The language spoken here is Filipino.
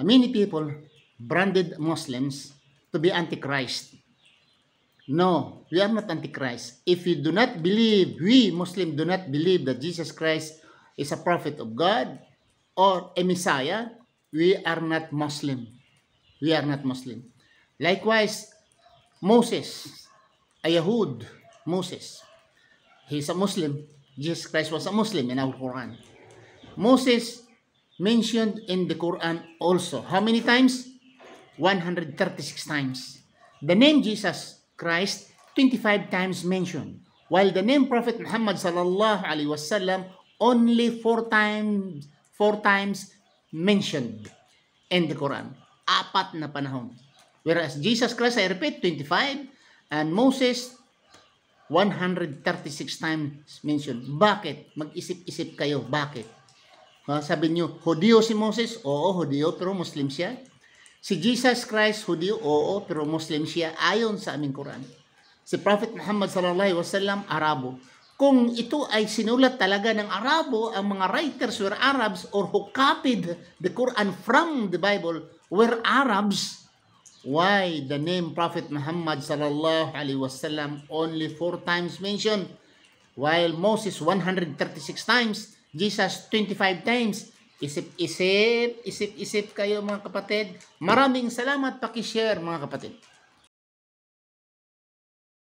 many people branded Muslims to be antichrist. No, we are not antichrist. If you do not believe, we Muslims do not believe that Jesus Christ is a prophet of God or a Messiah, we are not Muslim. We are not Muslim. Likewise, Moses, a Yahud, Moses, he's a Muslim. Jesus Christ was a Muslim in our Quran. Moses mentioned in the Quran also. How many times? 136 times. The name Jesus Christ, 25 times mentioned. While the name Prophet Muhammad sallallahu alaihi wasallam only 4 times mentioned in the Quran. 4 na panahon. Whereas Jesus Christ, I repeat, 25, and Moses 136 times mentioned. Bakit? Mag-isip-isip kayo. Bakit? Sabi niyo, Hudyo si Moses? Oo, Hudyo, pero Muslim siya. Si Jesus Christ, Hudyo? Oo, pero Muslim siya ayon sa aming Quran. Si Prophet Muhammad sallallahu alaihi wasallam, Arabo. Kung ito ay sinulat talaga ng Arabo, ang mga writers were Arabs or who copied the Quran from the Bible were Arabs, why the name Prophet Muhammad sallallahu alaihi wasallam only 4 times mentioned, while Moses 136 times, Jesus 25 times? Isip kayo mga kapatid. Maraming salamat, paki-share mga kapatid.